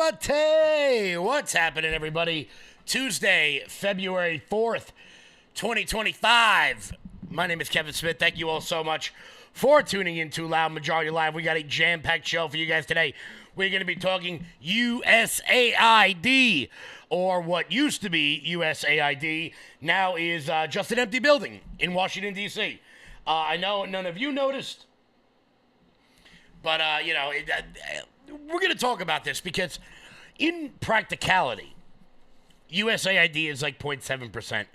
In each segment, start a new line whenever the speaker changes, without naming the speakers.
everybody? What's happening, everybody? Tuesday, February 4th, 2025. My name is Kevin Smith. Thank you all so much for tuning in to Loud Majority Live. We got a jam-packed show for you guys today. We're going to be talking USAID, or what used to be USAID, now is just an empty building in Washington, D.C. I know none of you noticed, but, we're going to talk about this because in practicality, USAID is like 0.7%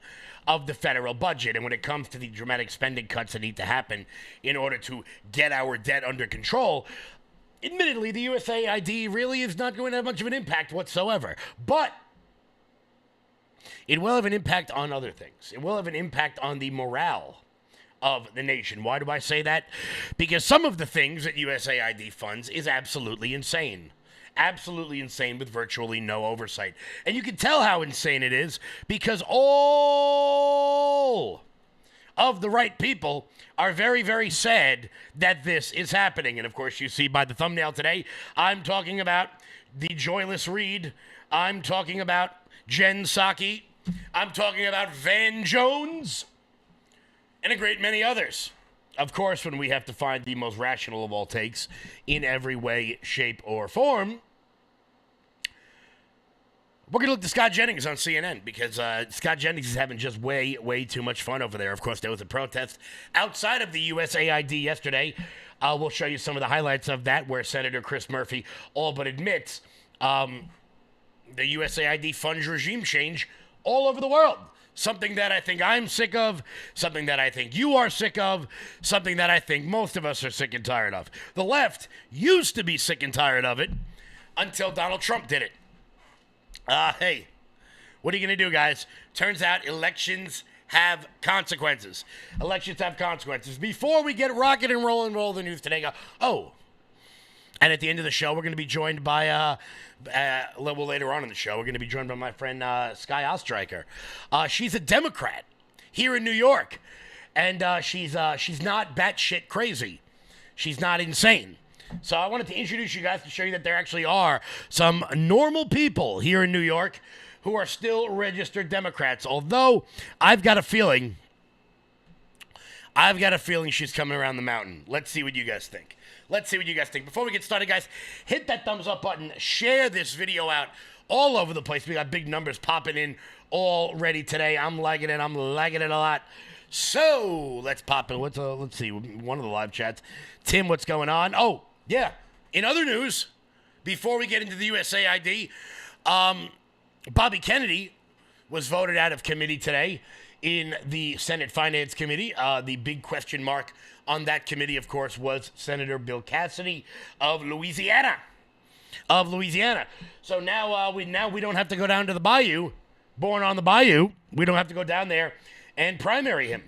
of the federal budget. And when it comes to the dramatic spending cuts that need to happen in order to get our debt under control, admittedly, the USAID really is not going to have much of an impact whatsoever. But it will have an impact on other things. It will have an impact on the morale of the nation. Why do I say that? Because some of the things that USAID funds is absolutely insane. Absolutely insane with virtually no oversight. And you can tell how insane it is because all of the right people are very, very sad that this is happening. And of course, you see by the thumbnail today, I'm talking about the joyless Reed. I'm talking about Jen Psaki. I'm talking about Van Jones and a great many others. Of course, when we have to find the most rational of all takes in every way, shape, or form, we're going to look to Scott Jennings on CNN because Scott Jennings is having just way, way too much fun over there. Of course, there was a protest outside of the USAID yesterday. We'll show you some of the highlights of that where Senator Chris Murphy all but admits the USAID funds regime change all over the world. Something that I think I'm sick of, something that I think you are sick of, something that I think most of us are sick and tired of. The left used to be sick and tired of it until Donald Trump did it. Hey, what are you going to do, guys? Turns out elections have consequences. Elections have consequences. Before we get rocking and rolling, roll the news today, and at the end of the show, we're going to be joined by, a little later on in the show, we're going to be joined by my friend Sky Ostreicher. She's a Democrat here in New York, and she's not batshit crazy. She's not insane. So I wanted to introduce you guys to show you that there actually are some normal people here in New York who are still registered Democrats, although I've got a feeling she's coming around the mountain. Let's see what you guys think. Before we get started, guys, hit that thumbs up button. Share this video out all over the place. We got big numbers popping in already today. I'm liking it a lot. So let's pop in. Let's see one of the live chats. Tim, what's going on? Oh, yeah. In other news, before we get into the USAID, Bobby Kennedy was voted out of committee today in the Senate Finance Committee. The big question mark on that committee, of course, was Senator Bill Cassidy of Louisiana. So now we don't have to go down to the bayou, born on the bayou. We don't have to go down there and primary him.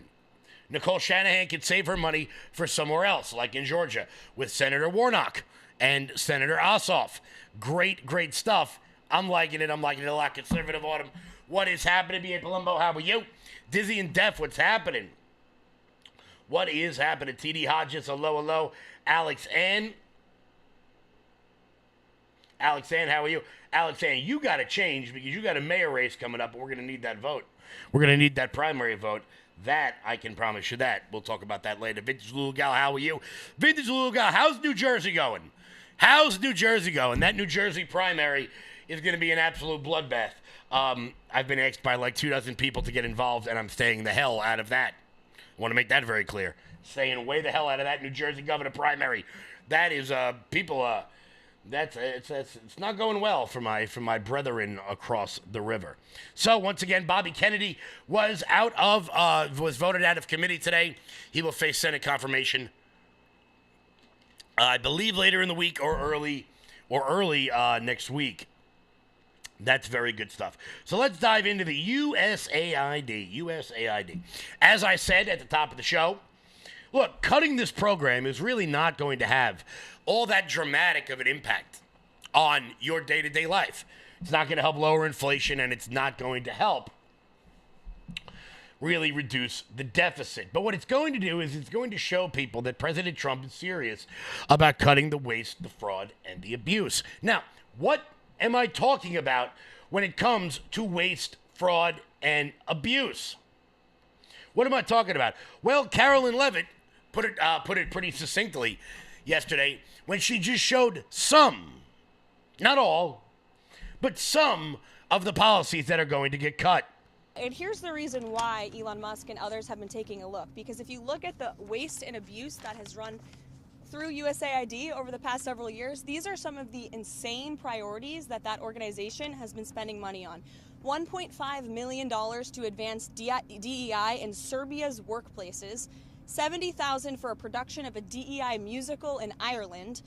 Nicole Shanahan could save her money for somewhere else, like in Georgia, with Senator Warnock and Senator Ossoff. Great stuff. I'm liking it a lot. Conservative Autumn. What is happening, B.A. Palumbo? How are you? Dizzy and Deaf, what's happening? What is happening? T.D. Hodges, hello. Alex Ann, how are you? Alex Ann, you got to change because you got a mayor race coming up, and we're going to need that vote. We're going to need that primary vote. That, I can promise you that. We'll talk about that later. Vintage Little Gal, how are you? Vintage Little Gal, how's New Jersey going? That New Jersey primary is going to be an absolute bloodbath. I've been asked by like 24 people to get involved, and I'm staying the hell out of that. I want to make that very clear. Staying way the hell out of that New Jersey governor primary. That is, it's not going well for my brethren across the river. So once again, Bobby Kennedy was voted out of committee today. He will face Senate confirmation, I believe later in the week or early next week. That's very good stuff. So let's dive into the USAID. As I said at the top of the show, look, cutting this program is really not going to have all that dramatic of an impact on your day-to-day life. It's not going to help lower inflation, and it's not going to help really reduce the deficit. But what it's going to do is it's going to show people that President Trump is serious about cutting the waste, the fraud, and the abuse. Now, what am I talking about when it comes to waste, fraud, and abuse? What am I talking about? Well, Carolyn Levitt put it pretty succinctly yesterday when she just showed some, not all, but some of the policies that are going to get cut.
And here's the reason why Elon Musk and others have been taking a look. Because if you look at the waste and abuse that has run through USAID over the past several years, these are some of the insane priorities that organization has been spending money on. $1.5 million to advance DEI in Serbia's workplaces, $70,000 for a production of a DEI musical in Ireland,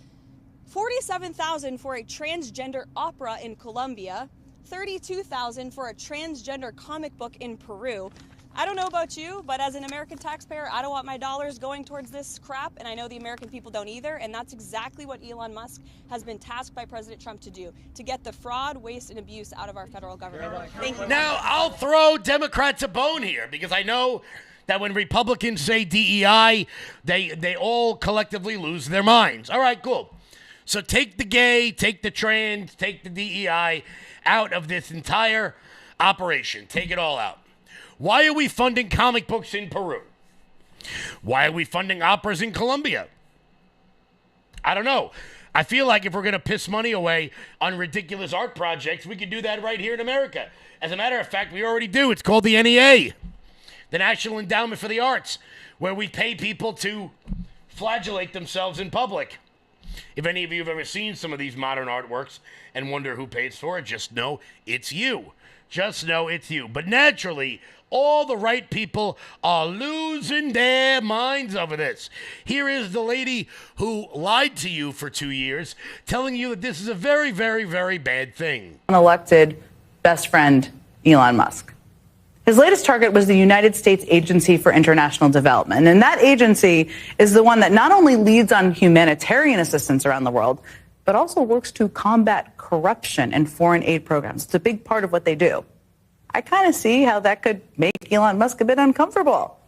$47,000 for a transgender opera in Colombia, $32,000 for a transgender comic book in Peru. I don't know about you, but as an American taxpayer, I don't want my dollars going towards this crap, and I know the American people don't either, and that's exactly what Elon Musk has been tasked by President Trump to do, to get the fraud, waste, and abuse out of our federal government. Thank you.
Now, I'll throw Democrats a bone here, because I know that when Republicans say DEI, they all collectively lose their minds. All right, cool. So take the gay, take the trans, take the DEI out of this entire operation. Take it all out. Why are we funding comic books in Peru? Why are we funding operas in Colombia? I don't know. I feel like if we're going to piss money away on ridiculous art projects, we could do that right here in America. As a matter of fact, we already do. It's called the NEA, the National Endowment for the Arts, where we pay people to flagellate themselves in public. If any of you have ever seen some of these modern artworks and wonder who pays for it, just know it's you. Just know it's you. But naturally, all the right people are losing their minds over this. Here is the lady who lied to you for 2 years, telling you that this is a very, very, very bad thing.
Unelected best friend, Elon Musk. His latest target was the United States Agency for International Development. And that agency is the one that not only leads on humanitarian assistance around the world, but also works to combat corruption and foreign aid programs. It's a big part of what they do. I kind of see how that could make Elon Musk a bit uncomfortable.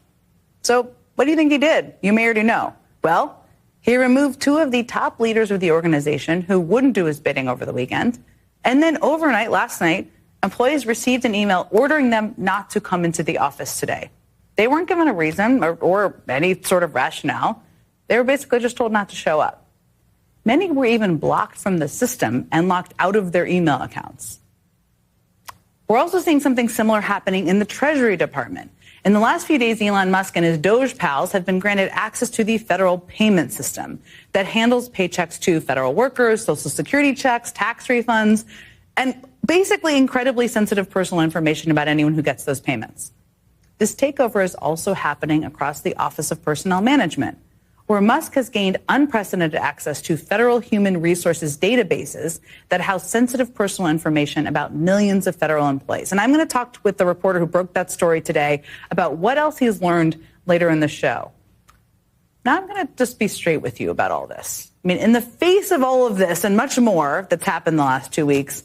So what do you think he did? You may already know. Well, he removed 2 of the top leaders of the organization who wouldn't do his bidding over the weekend. And then overnight, last night, employees received an email ordering them not to come into the office today. They weren't given a reason or any sort of rationale. They were basically just told not to show up. Many were even blocked from the system and locked out of their email accounts. We're also seeing something similar happening in the Treasury Department. In the last few days, Elon Musk and his Doge pals have been granted access to the federal payment system that handles paychecks to federal workers, Social Security checks, tax refunds, and basically incredibly sensitive personal information about anyone who gets those payments. This takeover is also happening across the Office of Personnel Management, where Musk has gained unprecedented access to federal human resources databases that house sensitive personal information about millions of federal employees. And I'm going to talk with the reporter who broke that story today about what else he's learned later in the show. Now, I'm going to just be straight with you about all this. I mean, in the face of all of this and much more that's happened the last 2 weeks,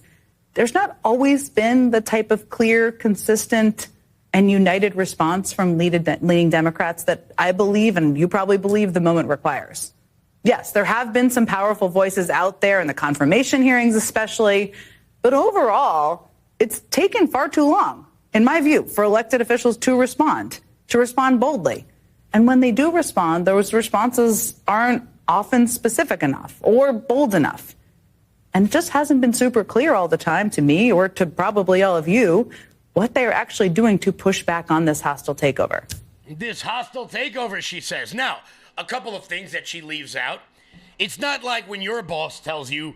there's not always been the type of clear, consistent, and united response from leading Democrats that I believe, and you probably believe, the moment requires. Yes, there have been some powerful voices out there in the confirmation hearings especially, but overall, it's taken far too long, in my view, for elected officials to respond boldly. And when they do respond, those responses aren't often specific enough or bold enough. And it just hasn't been super clear all the time to me or to probably all of you what they are actually doing to push back on this hostile takeover.
This hostile takeover, she says. Now, a couple of things that she leaves out. It's not like when your boss tells you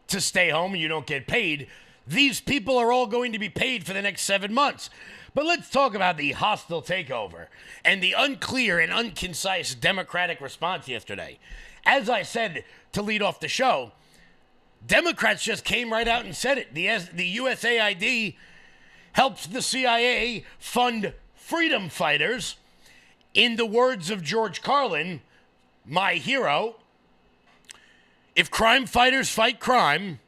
to stay home and you don't get paid. These people are all going to be paid for the next 7 months. But let's talk about the hostile takeover and the unclear and unconcise Democratic response yesterday. As I said to lead off the show, Democrats just came right out and said it. The USAID helps the CIA fund freedom fighters. In the words of George Carlin, my hero, if crime fighters fight crime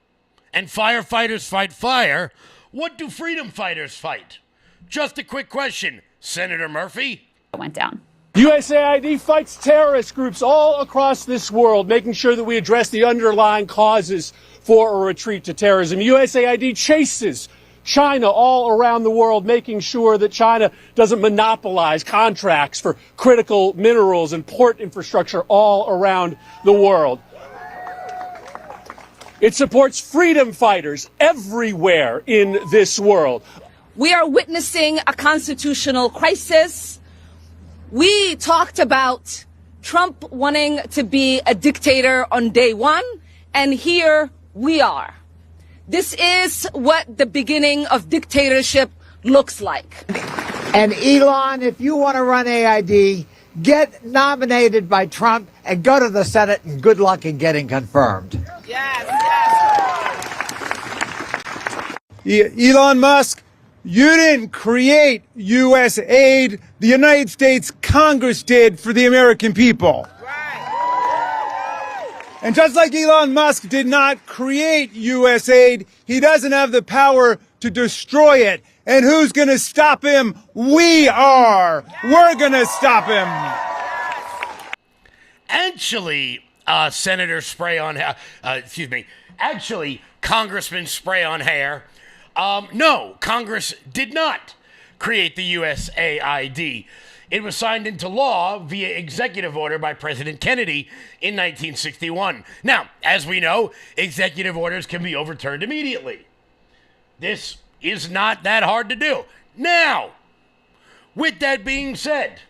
and firefighters fight fire, what do freedom fighters fight? Just a quick question, Senator Murphy.
Went down. USAID fights terrorist groups all across this world, making sure that we address the underlying causes for a retreat to terrorism. USAID chases China all around the world, making sure that China doesn't monopolize contracts for critical minerals and port infrastructure all around the world. It supports freedom fighters everywhere in this world.
We are witnessing a constitutional crisis. We talked about Trump wanting to be a dictator on day one, and here we are. This is what the beginning of dictatorship looks like.
And Elon, if you want to run AID, get nominated by Trump and go to the Senate, and good luck in getting confirmed.
Yes.
Elon Musk, you didn't create Usaid. The United States Congress did for the American people. And just like Elon Musk did not create Usaid, he doesn't have the power to destroy it. And who's going to stop him? We are. We're going to stop him.
Actually, Senator Spray on actually, Congressman Spray on Hair. No, Congress did not create the USAID. It was signed into law via executive order by President Kennedy in 1961. Now, as we know, executive orders can be overturned immediately. This is not that hard to do. Now, with that being said,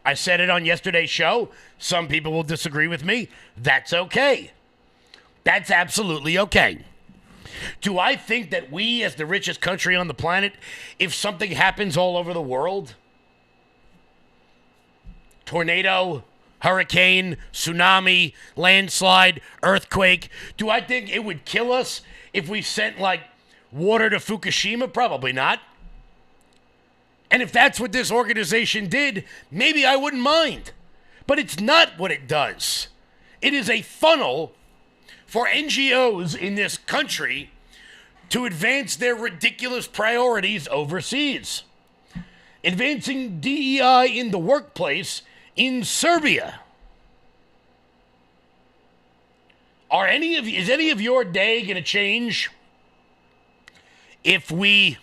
I said it on yesterday's show. Some people will disagree with me. That's okay. That's absolutely okay. Do I think that we, as the richest country on the planet, if something happens all over the world, tornado, hurricane, tsunami, landslide, earthquake, do I think it would kill us if we sent, water to Fukushima? Probably not. And if that's what this organization did, maybe I wouldn't mind. But it's not what it does. It is a funnel for NGOs in this country to advance their ridiculous priorities overseas. Advancing DEI in the workplace in Serbia. Is any of your day going to change if we,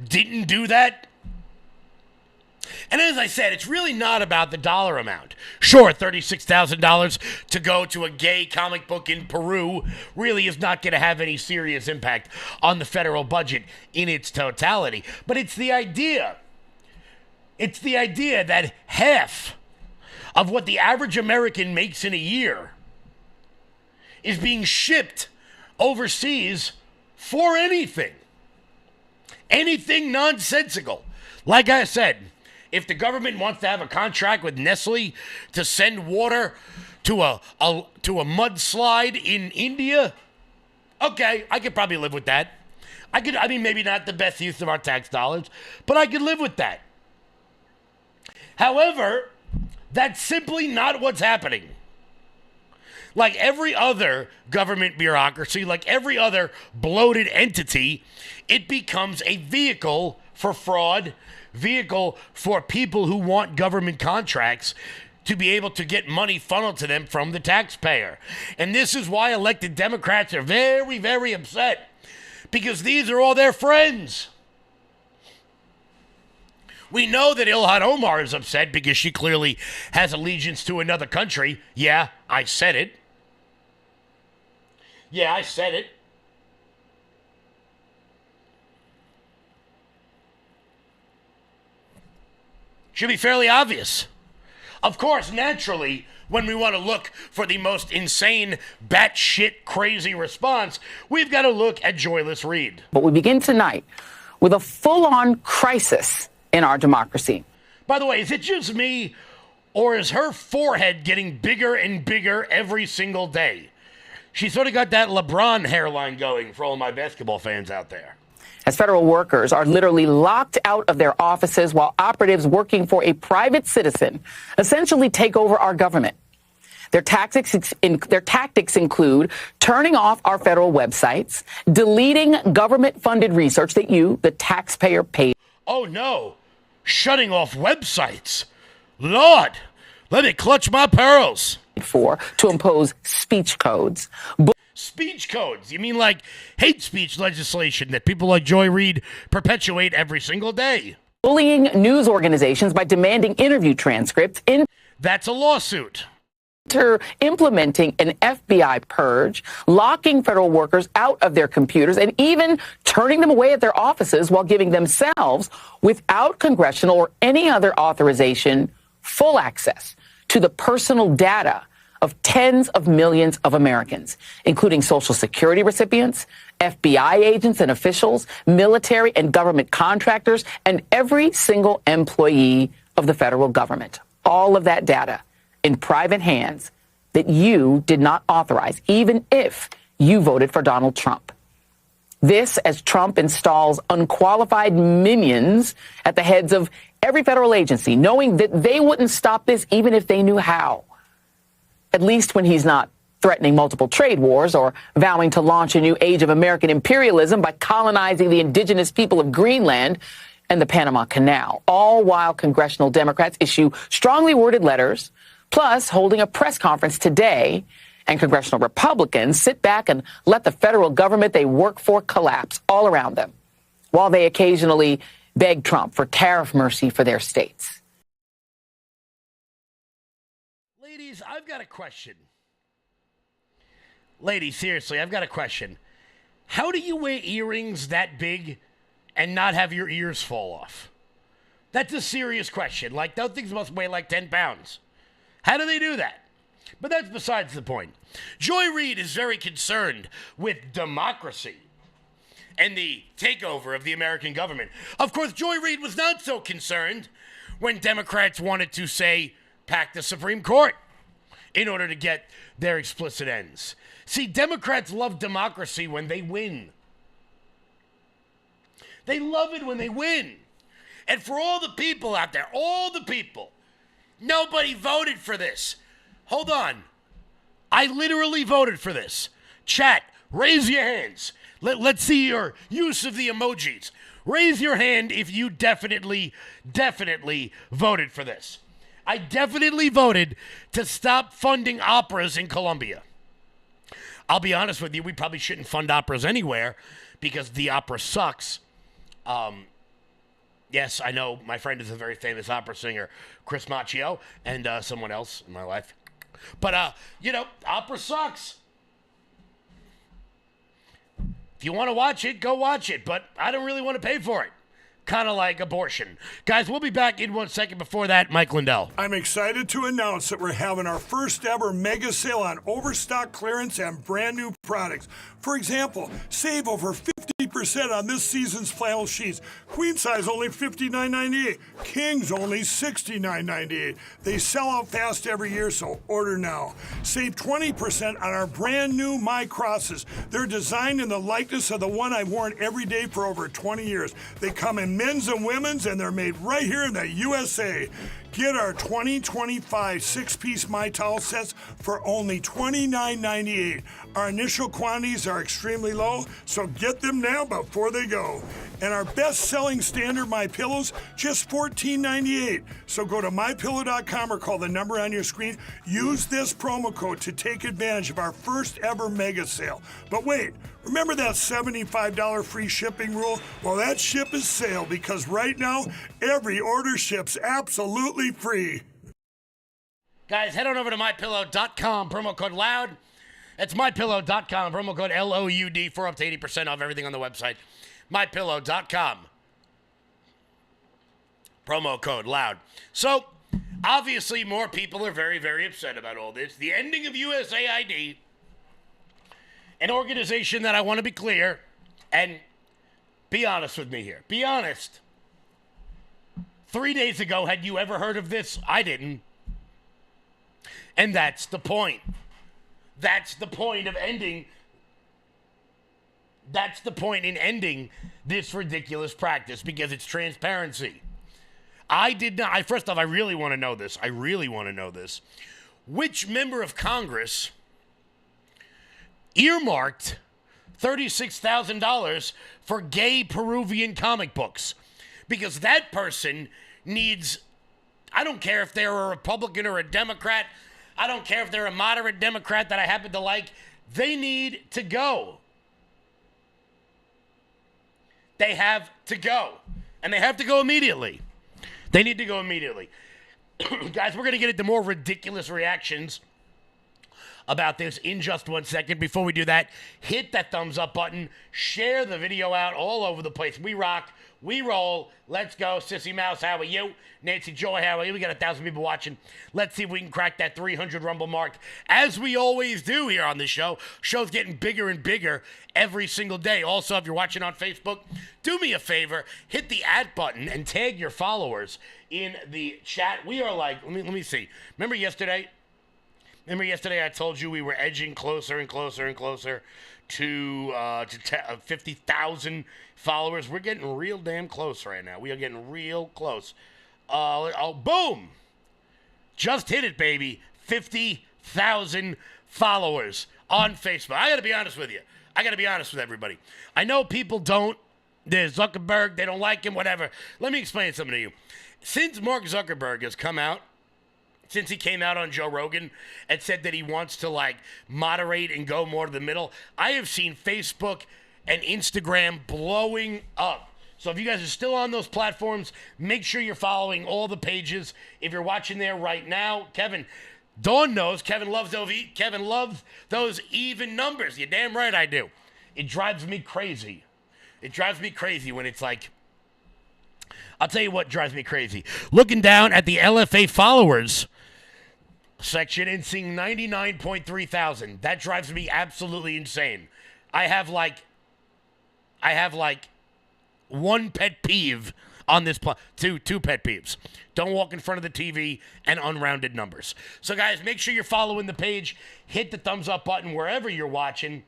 didn't do that? And as I said, it's really not about the dollar amount. Sure, $36,000 to go to a gay comic book in Peru really is not going to have any serious impact on the federal budget in its totality. But it's the idea. It's the idea that half of what the average American makes in a year is being shipped overseas for anything. Anything nonsensical. Like I said, if the government wants to have a contract with Nestle to send water to a mudslide in India, okay, I could probably live with that. Maybe not the best use of our tax dollars, but I could live with that. However, that's simply not what's happening. Like every other government bureaucracy, like every other bloated entity, it becomes a vehicle for fraud, vehicle for people who want government contracts to be able to get money funneled to them from the taxpayer. And this is why elected Democrats are very, very upset, because these are all their friends. We know that Ilhan Omar is upset because she clearly has allegiance to another country. Yeah, I said it. Should be fairly obvious. Of course, naturally, when we want to look for the most insane, batshit crazy response, we've got to look at Joyless Reed.
But we begin tonight with a full-on crisis in our democracy.
By the way, is it just me, or is her forehead getting bigger and bigger every single day? She sort of got that LeBron hairline going for all my basketball fans out there.
As federal workers are literally locked out of their offices while operatives working for a private citizen essentially take over our government. Their tactics include turning off our federal websites, deleting government-funded research that you, the taxpayer, paid.
Oh, no. shutting off websites. Lord, let me clutch my pearls.
To impose speech codes.
Speech codes? You mean like hate speech legislation that people like Joy Reid perpetuate every single day?
Bullying news organizations by demanding interview transcripts.
That's a lawsuit.
Implementing an FBI purge, locking federal workers out of their computers, and even turning them away at their offices while giving themselves, without congressional or any other authorization, full access to the personal data of tens of millions of Americans, including Social Security recipients, FBI agents and officials, military and government contractors, and every single employee of the federal government. All of that data in private hands that you did not authorize, even if you voted for Donald Trump. This as Trump installs unqualified minions at the heads of every federal agency, knowing that they wouldn't stop this even if they knew how. At least when he's not threatening multiple trade wars or vowing to launch a new age of American imperialism by colonizing the indigenous people of Greenland and the Panama Canal, all while congressional Democrats issue strongly worded letters, plus holding a press conference today, and congressional Republicans sit back and let the federal government they work for collapse all around them, while they occasionally beg Trump for tariff mercy for their states.
Ladies, I've got a question. Ladies, seriously, I've got a question. How do you wear earrings that big and not have your ears fall off? That's a serious question. Like, those things must weigh like 10 pounds. How do they do that? But that's besides the point. Joy Reid is very concerned with democracy and the takeover of the American government. Of course, Joy Reid was not so concerned when Democrats wanted to, say, pack the Supreme Court in order to get their explicit ends. See, Democrats love democracy when they win. They love it when they win. And for all the people out there, all the people, nobody voted for this. Hold on. I literally voted for this. Chat, raise your hands. Let's see your use of the emojis. Raise your hand if you definitely voted for this. I definitely voted to stop funding operas in Colombia. I'll be honest with you, we probably shouldn't fund operas anywhere because the opera sucks. Yes, I know my friend is a very famous opera singer, Chris Macchio, and someone else in my life. But, opera sucks. If you want to watch it, go watch it, but I don't really want to pay for it. Kind of like abortion. Guys, we'll be back in 1 second. Before that, Mike Lindell.
I'm excited to announce that we're having our first ever mega sale on overstock clearance and brand new products. For example, save over 50% on this season's flannel sheets. Queen size only $59.98. Kings only $69.98. They sell out fast every year, so order now. Save 20% on our brand new My Crosses. They're designed in the likeness of the one I've worn every day for over 20 years. They come in men's and women's, and they're made right here in the USA. Get our 2025 six-piece My Towel sets for only $29.98. Our initial quantities are extremely low, so get them now before they go. And our best-selling standard My Pillows, just $14.98. So go to MyPillow.com or call the number on your screen. Use this promo code to take advantage of our first ever mega sale. But wait, remember that $75 free shipping rule? Well, that ship is sailed because right now, every order ships absolutely free.
Guys, head on over to MyPillow.com, promo code LOUD. That's MyPillow.com, promo code LOUD for up to 80% off everything on the website. MyPillow.com, promo code LOUD. So, obviously, more people are very, very upset about all this. The ending of USAID, an organization that I want to be clear, and be honest with me here. Be honest. 3 days ago, had you ever heard of this? I didn't. And that's the point. That's the point of ending. That's the point in ending this ridiculous practice because it's transparency. I did not. First off, I really want to know this. I really want to know this. Which member of Congress earmarked $36,000 for gay Peruvian comic books? Because that person needs, I don't care if they're a Republican or a Democrat. I don't care if they're a moderate Democrat that I happen to like. They need to go. They have to go. And they have to go immediately. They need to go immediately. Guys, we're going to get into more ridiculous reactions about this in just 1 second. Before we do that, hit that thumbs up button. Share the video out all over the place. We rock. We roll. Let's go. Sissy Mouse, how are you? Nancy Joy, how are you? We got 1,000 people watching. Let's see if we can crack that 300 Rumble mark, as we always do here on this show. Show's getting bigger and bigger every single day. Also, if you're watching on Facebook, do me a favor. Hit the @ button and tag your followers in the chat. We are like, let me see. Remember yesterday I told you we were edging closer and closer and closer to 50,000 followers. We're getting real damn close right now. We are getting real close. Boom! Just hit it, baby. 50,000 followers on Facebook. I got to be honest with you. I got to be honest with everybody. I know people don't. There's Zuckerberg. They don't like him, whatever. Let me explain something to you. Since Mark Zuckerberg has come out, since he came out on Joe Rogan and said that he wants to, like, moderate and go more to the middle, I have seen Facebook and Instagram blowing up. So if you guys are still on those platforms, make sure you're following all the pages. If you're watching there right now, Kevin, Dawn knows Kevin loves those even numbers. You're damn right I do. It drives me crazy. It drives me crazy when it's like, I'll tell you what drives me crazy. Looking down at the LFA followers section and seeing 99.3 thousand. That drives me absolutely insane. I have like one pet peeve on this two pet peeves. Don't walk in front of the TV and unrounded numbers. So guys, make sure you're following the page. Hit the thumbs up button wherever you're watching.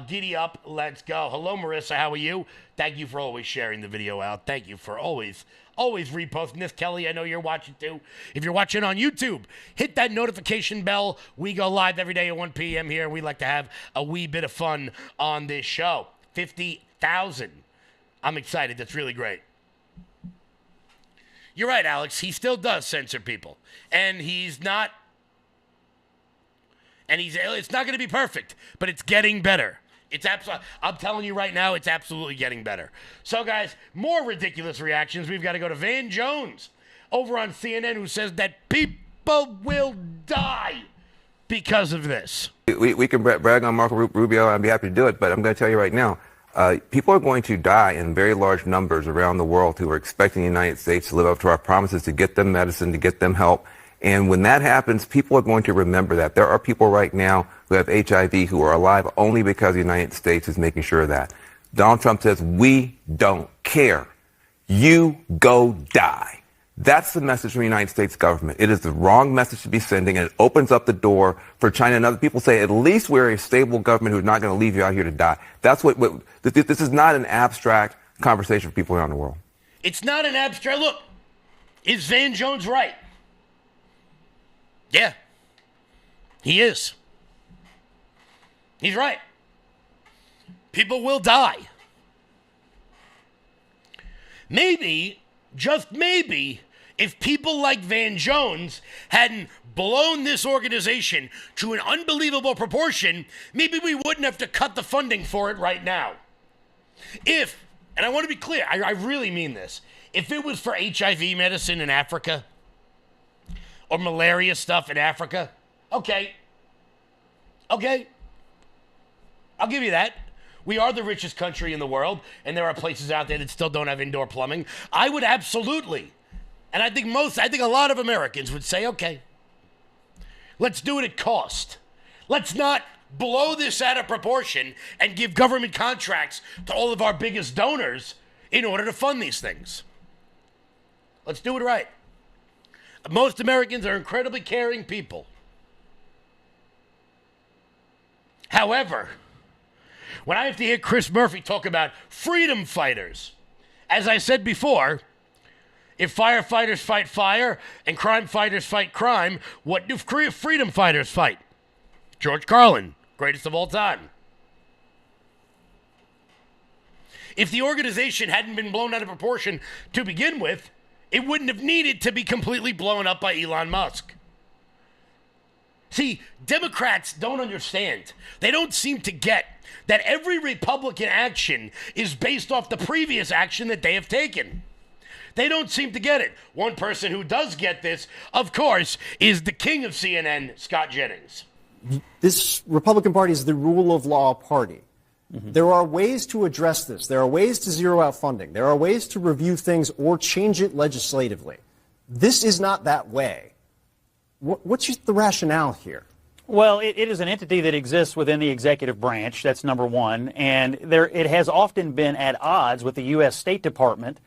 Giddy up. Let's go. Hello, Marissa. How are you? Thank you for always sharing the video out. Thank you for always reposting this. Kelly, I know you're watching too. If you're watching on YouTube, hit that notification bell. We go live every day at 1 p.m. here. We like to have a wee bit of fun on this show. 50,000. I'm excited. That's really great. You're right, Alex. He still does censor people. And it's not going to be perfect, but it's getting better. I'm telling you right now, it's absolutely getting better. So, guys, more ridiculous reactions. We've got to go to Van Jones over on CNN, who says that people will die because of this.
We can brag on Marco Rubio. I'd be happy to do it, but I'm going to tell you right now, people are going to die in very large numbers around the world who are expecting the United States to live up to our promises to get them medicine, to get them help. And when that happens, people are going to remember that. There are people right now who have HIV who are alive only because the United States is making sure of that. Donald Trump says, we don't care. You go die. That's the message from the United States government. It is the wrong message to be sending, and it opens up the door for China and other people say, at least we're a stable government who's not going to leave you out here to die. That's this is not an abstract conversation for people around the world.
It's not an abstract. Look, is Van Jones right? Yeah, he is. He's right. People will die. Maybe, just maybe, if people like Van Jones hadn't blown this organization to an unbelievable proportion, maybe we wouldn't have to cut the funding for it right now. And I want to be clear, I really mean this, if it was for HIV medicine in Africa, or malaria stuff in Africa, okay, I'll give you that. We are the richest country in the world, and there are places out there that still don't have indoor plumbing. I would absolutely, and I think a lot of Americans would say, okay, let's do it at cost. Let's not blow this out of proportion and give government contracts to all of our biggest donors in order to fund these things. Let's do it right. Most Americans are incredibly caring people. However, when I have to hear Chris Murphy talk about freedom fighters, as I said before, if firefighters fight fire and crime fighters fight crime, what do freedom fighters fight? George Carlin, greatest of all time. If the organization hadn't been blown out of proportion to begin with, it wouldn't have needed to be completely blown up by Elon Musk. See, Democrats don't understand. They don't seem to get that every Republican action is based off the previous action that they have taken. They don't seem to get it. One person who does get this, of course, is the king of CNN, Scott Jennings.
This Republican Party is the rule of law party. There are ways to address this. There are ways to zero out funding. There are ways to review things or change it legislatively. This is not that way. What's the rationale here?
Well, it is an entity that exists within the executive branch. That's number one. And it has often been at odds with the U.S. State Department.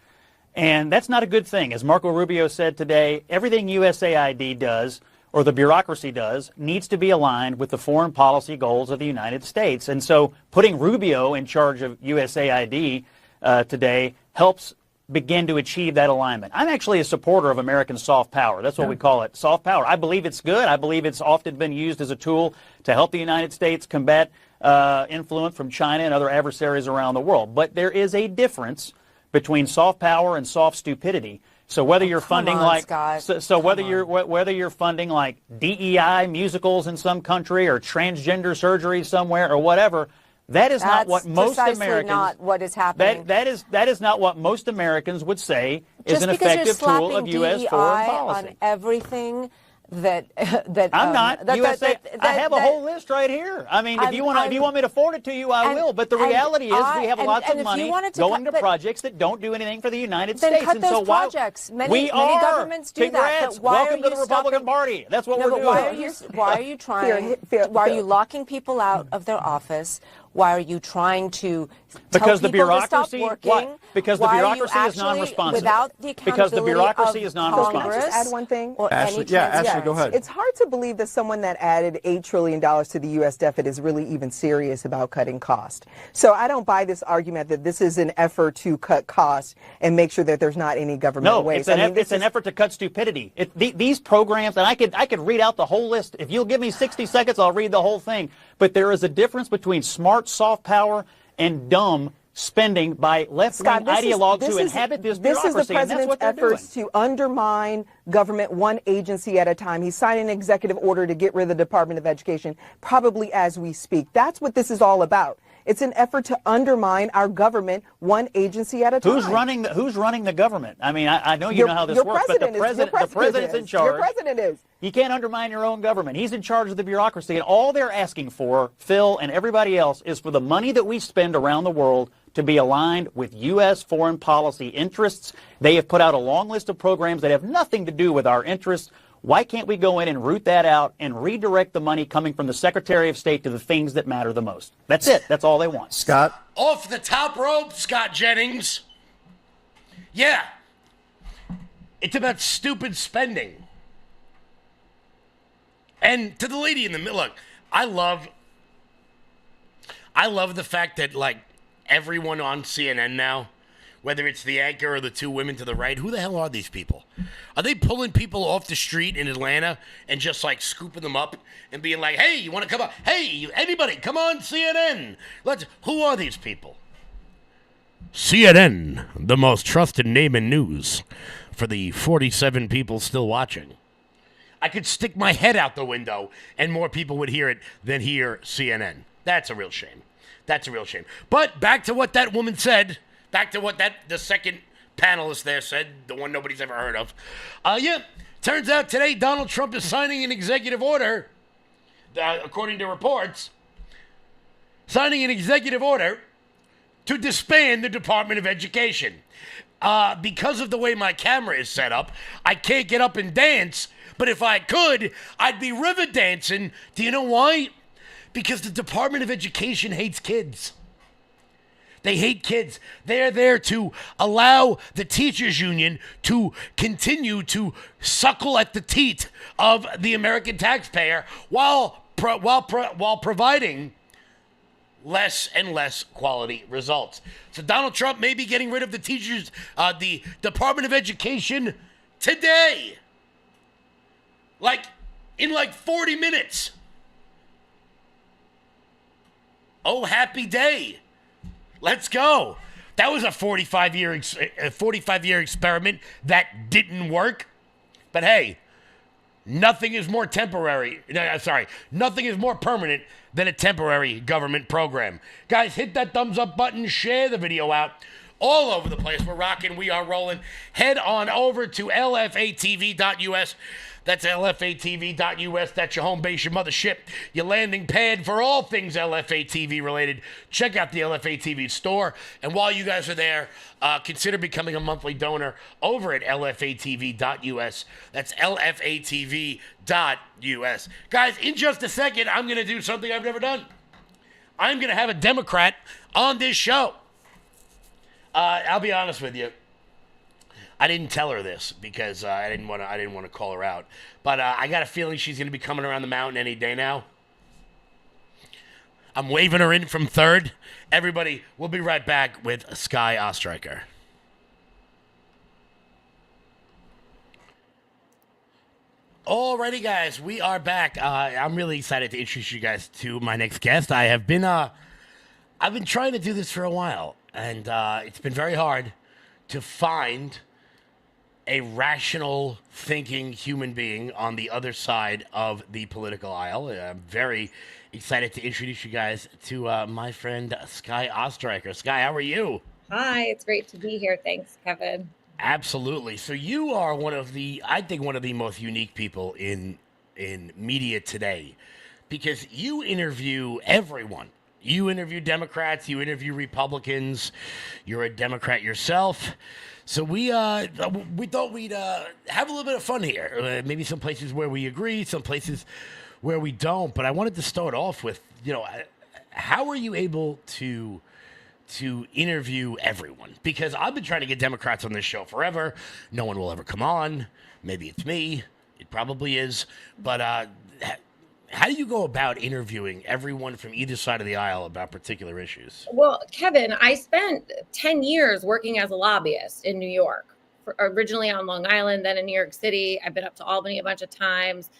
And that's not a good thing. As Marco Rubio said today, everything USAID does, or the bureaucracy does, needs to be aligned with the foreign policy goals of the United States. And so putting Rubio in charge of USAID today helps begin to achieve that alignment. I'm actually a supporter of American soft power. That's what we call it, soft power. I believe it's good. I believe it's often been used as a tool to help the United States combat influence from China and other adversaries around the world. But there is a difference between soft power and soft stupidity. So whether you're funding whether you're funding like DEI musicals in some country or transgender surgery somewhere or whatever, that is not what most Americans.
Not what is happening.
That is not what most Americans would say is an effective tool of U.S. foreign policy.
On everything that
I'm not. USA, I have a whole list right here. I mean, if you want me to forward it to you, I will. But the reality is, we have lots of money going to projects that don't do anything for the United States.
Cut those projects. Many governments do
that.
But why
Welcome to the Republican Party. That's what we're doing.
Why are you trying? Why are you locking people out of their office? Why are you trying to tell people to stop working?
Because the bureaucracy is non-responsive.
Without the accountability of Congress,
add one thing?
Or
Ashley,
any
Ashley, go ahead.
It's hard to believe that someone that added $8 trillion to the U.S. deficit is really even serious about cutting costs. So I don't buy this argument that this is an effort to cut costs and make sure that there's not any government waste.
It's an effort to cut stupidity. These programs, and I could read out the whole list. If you'll give me 60 seconds, I'll read the whole thing. But there is a difference between smart soft power and dumb spending by left-wing ideologues who inhabit this bureaucracy.
This is the president's efforts to undermine government one agency at a time. He's signing an executive order to get rid of the Department of Education, probably as we speak. That's what this is all about. It's an effort to undermine our government one agency at a time.
Who's running the government? I mean, I know you know how this works, but the president's in charge.
Your president is.
You can't undermine your own government. He's in charge of the bureaucracy, and all they're asking for, Phil and everybody else, is for the money that we spend around the world to be aligned with U.S. foreign policy interests. They have put out a long list of programs that have nothing to do with our interests. Why can't we go in and root that out and redirect the money coming from the Secretary of State to the things that matter the most? That's it. That's all they want.
Scott?
Off the top rope, Scott Jennings. Yeah. It's about stupid spending. And to the lady in the middle, look, I love the fact that, like, everyone on CNN now, whether it's the anchor or the two women to the right, who the hell are these people? Are they pulling people off the street in Atlanta and just, like, scooping them up and being like, hey, you want to come on? Hey, anybody, come on CNN. Who are these people? CNN, the most trusted name in news for the 47 people still watching. I could stick my head out the window and more people would hear it than hear CNN. That's a real shame. That's a real shame. But back to what that woman said. Back to what the second panelist there said, the one nobody's ever heard of. Turns out today Donald Trump is signing an executive order, according to reports, signing an executive order to disband the Department of Education. Because of the way my camera is set up, I can't get up and dance, but if I could, I'd be river dancing. Do you know why? Because the Department of Education hates kids. They hate kids. They're there to allow the teachers union to continue to suckle at the teat of the American taxpayer while providing less and less quality results. So Donald Trump may be getting rid of the teachers, the Department of Education today. In 40 minutes. Oh, happy day. Let's go. That was a 45-year experiment that didn't work. But hey, nothing is more temporary. Nothing is more permanent than a temporary government program. Guys, hit that thumbs up button. Share the video out all over the place. We're rocking. We are rolling. Head on over to lfatv.us. That's lfatv.us. That's your home base, your mothership, your landing pad for all things LFA-TV related. Check out the LFA-TV store. And while you guys are there, consider becoming a monthly donor over at lfatv.us. That's lfatv.us. Guys, in just a second, I'm going to do something I've never done. I'm going to have a Democrat on this show. I'll be honest with you. I didn't tell her this because I didn't want to call her out. But I got a feeling she's going to be coming around the mountain any day now. I'm waving her in from third. Everybody, we'll be right back with Sky Ostriker. Alrighty, guys, we are back. I'm really excited to introduce you guys to my next guest. I've been trying to do this for a while, and it's been very hard to find a rational thinking human being on the other side of the political aisle. I'm very excited to introduce you guys to my friend Sky Ostriker. Sky, how are you?
Hi, it's great to be here. Thanks, Kevin.
Absolutely. So you are one of the most unique people in media today, because you interview everyone. You interview Democrats, you interview Republicans, you're a Democrat yourself. So we thought we'd have a little bit of fun here. Maybe some places where we agree, some places where we don't. But I wanted to start off with, how are you able to interview everyone? Because I've been trying to get Democrats on this show forever. No one will ever come on. Maybe it's me. It probably is. But how do you go about interviewing everyone from either side of the aisle about particular issues?
Well, Kevin, I spent 10 years working as a lobbyist in New York, originally on Long Island, then in New York City. I've been up to Albany a bunch of times.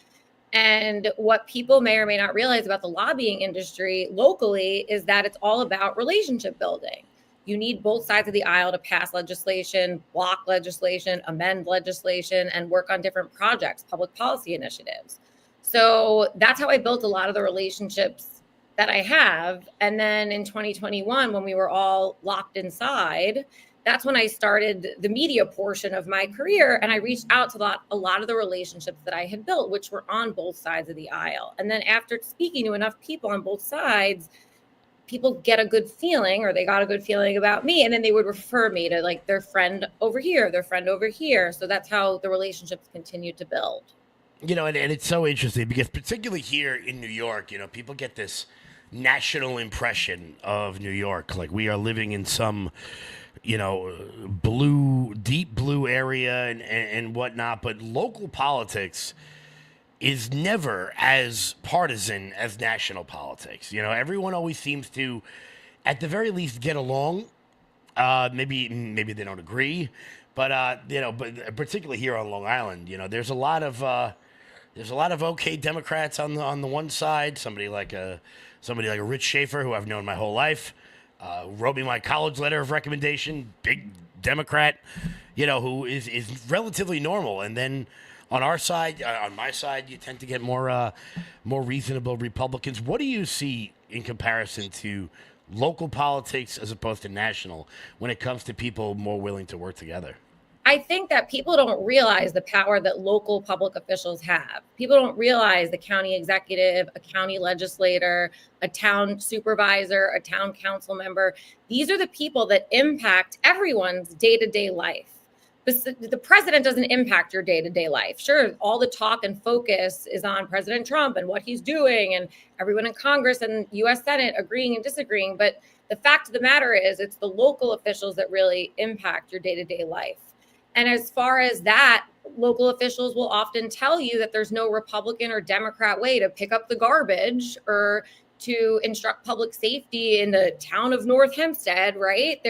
And what people may or may not realize about the lobbying industry locally is that it's all about relationship building. You need both sides of the aisle to pass legislation, block legislation, amend legislation, and work on different projects, public policy initiatives. So that's how I built a lot of the relationships that I have. And then in 2021, when we were all locked inside, that's when I started the media portion of my career. And I reached out to a lot of the relationships that I had built, which were on both sides of the aisle. And then after speaking to enough people on both sides, people get a good feeling, or they got a good feeling about me. And then they would refer me to like their friend over here, their friend over here. So that's how the relationships continued to build.
And it's so interesting because particularly here in New York, people get this national impression of New York. Like we are living in some, deep blue area and whatnot. But local politics is never as partisan as national politics. Everyone always seems to, at the very least, get along. Maybe they don't agree. But but particularly here on Long Island, there's a lot of okay Democrats on the one side. Somebody like a Rich Schaefer, who I've known my whole life, wrote me my college letter of recommendation. Big Democrat, who is relatively normal. And then on our side, on my side, you tend to get more reasonable Republicans. What do you see in comparison to local politics as opposed to national when it comes to people more willing to work together?
I think that people don't realize the power that local public officials have. People don't realize the county executive, a county legislator, a town supervisor, a town council member. These are the people that impact everyone's day-to-day life. The president doesn't impact your day-to-day life. Sure, all the talk and focus is on President Trump and what he's doing and everyone in Congress and U.S. Senate agreeing and disagreeing. But the fact of the matter is it's the local officials that really impact your day-to-day life. And as far as that, local officials will often tell you that there's no Republican or Democrat way to pick up the garbage or to instruct public safety in the town of North Hempstead, right?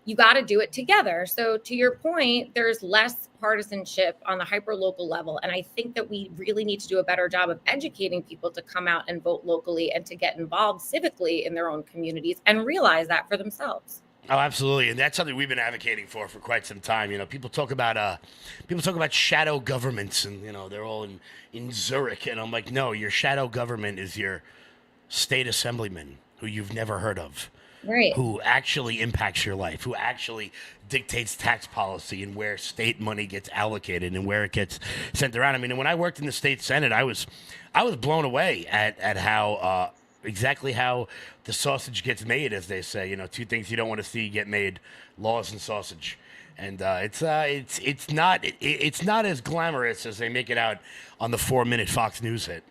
You got to do it together. So to your point, there's less partisanship on the hyper-local level. And I think that we really need to do a better job of educating people to come out and vote locally and to get involved civically in their own communities and realize that for themselves.
Oh, absolutely, and that's something we've been advocating for quite some time. You know, people talk about shadow governments, and you know they're all in Zurich, and I'm like, no, your shadow government is your state assemblyman who you've never heard of,
Right.
who actually impacts your life, who actually dictates tax policy and where state money gets allocated and where it gets sent around. I mean, when I worked in the state senate, I was blown away at how exactly how the sausage gets made, as they say. You know, two things you don't want to see get made: laws and sausage. And it's not as glamorous as they make it out on the 4-minute Fox News hit.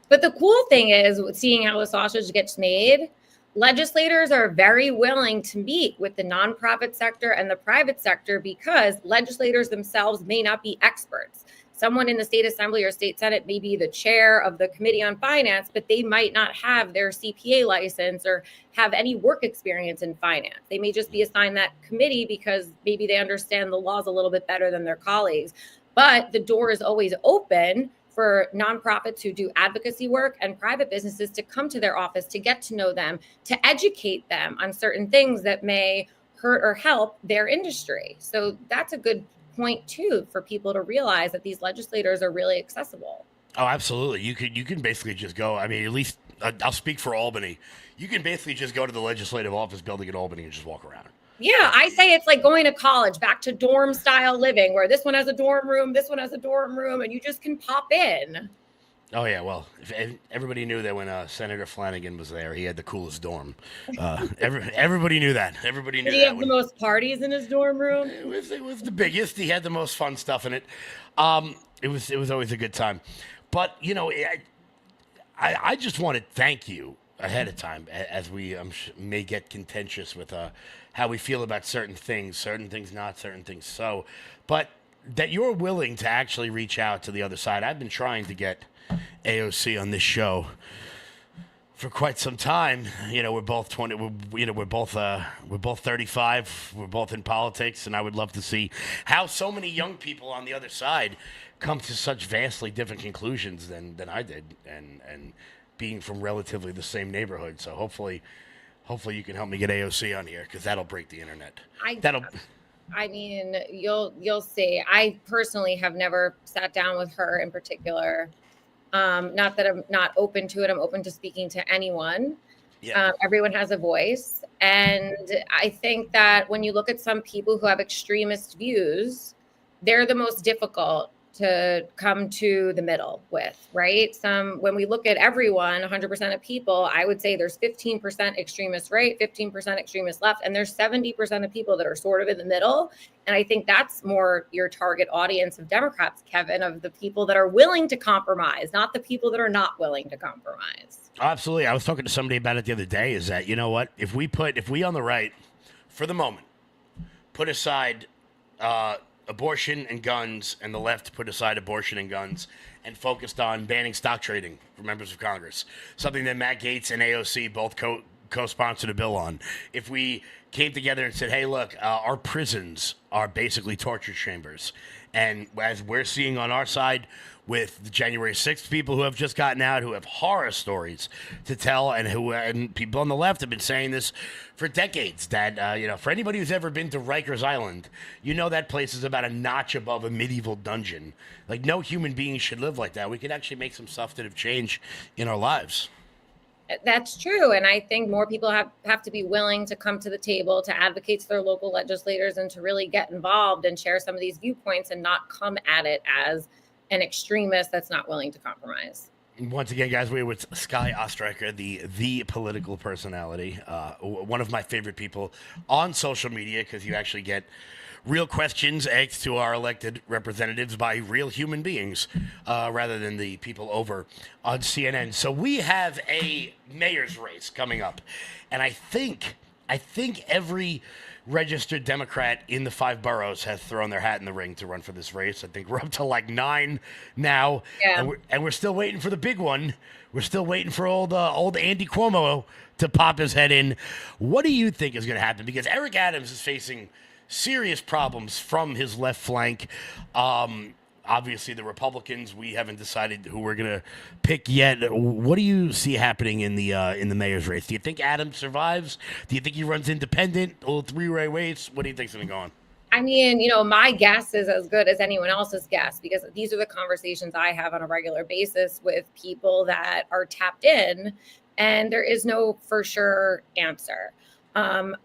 But the cool thing is, seeing how the sausage gets made, legislators are very willing to meet with the nonprofit sector and the private sector because legislators themselves may not be experts. Someone in the state assembly or state senate may be the chair of the committee on finance, but they might not have their CPA license or have any work experience in finance. They may just be assigned that committee because maybe they understand the laws a little bit better than their colleagues. But the door is always open for nonprofits who do advocacy work and private businesses to come to their office, to get to know them, to educate them on certain things that may hurt or help their industry. So that's a good point too, for people to realize that these legislators are really accessible.
Oh, absolutely. You can basically just go. I mean, at least I'll speak for Albany. You can basically just go to the legislative office building in Albany and just walk around.
Yeah, I say it's like going to college, back to dorm style living, where this one has a dorm room, this one has a dorm room, and you just can pop in.
Oh yeah, well, if everybody knew that when Senator Flanagan was there, he had the coolest dorm. Everybody knew that. Everybody knew
Did he
that.
have the most parties in his dorm room?
It was the biggest. He had the most fun stuff in it. It was always a good time. But you know, I just want to thank you ahead of time, as we may get contentious with how we feel about certain things not, certain things so. But that you're willing to actually reach out to the other side. I've been trying to get AOC on this show for quite some time. You know, we're both 20. We're both 35. We're both in politics, and I would love to see how so many young people on the other side come to such vastly different conclusions than I did, and being from relatively the same neighborhood. So hopefully you can help me get AOC on here, because that'll break the internet.
I mean, you'll see. I personally have never sat down with her in particular. Not that I'm not open to it. I'm open to speaking to anyone. Yeah. Everyone has a voice. And I think that when you look at some people who have extremist views, they're the most difficult to come to the middle with, right? When we look at everyone, 100% of people, I would say there's 15% extremist right, 15% extremist left, and there's 70% of people that are sort of in the middle. And I think that's more your target audience of Democrats, Kevin, of the people that are willing to compromise, not the people that are not willing to compromise.
Absolutely. I was talking to somebody about it the other day, is that, you know what, if we on the right, for the moment, put aside abortion and guns, and the left put aside abortion and guns and focused on banning stock trading for members of Congress, something that Matt Gaetz and AOC both co-sponsored a bill on. If we came together and said, hey, look, our prisons are basically torture chambers. And as we're seeing on our side with the January 6th people who have just gotten out, who have horror stories to tell, and people on the left have been saying this for decades, that, you know, for anybody who's ever been to Rikers Island, you know that place is about a notch above a medieval dungeon. Like, no human being should live like that. We could actually make some substantive change in our lives.
That's true. And I think more people have to be willing to come to the table to advocate to their local legislators and to really get involved and share some of these viewpoints and not come at it as an extremist that's not willing to compromise.
Once again, guys, we're with Sky Ostreicher, the political personality, one of my favorite people on social media, because you actually get real questions asked to our elected representatives by real human beings, rather than the people over on CNN. So we have a mayor's race coming up, and I think every registered Democrat in the 5 boroughs has thrown their hat in the ring to run for this race. I think we're up to like 9 now, and we're still waiting for the big one. We're still waiting for old Andy Cuomo to pop his head in. What do you think is going to happen? Because Eric Adams is facing serious problems from his left flank. Obviously, the Republicans, we haven't decided who we're going to pick yet. What do you see happening in the mayor's race? Do you think Adams survives? Do you think he runs independent? A little three-way race? What do you think's going to go on?
I mean, my guess is as good as anyone else's guess, because these are the conversations I have on a regular basis with people that are tapped in, and there is no for sure answer.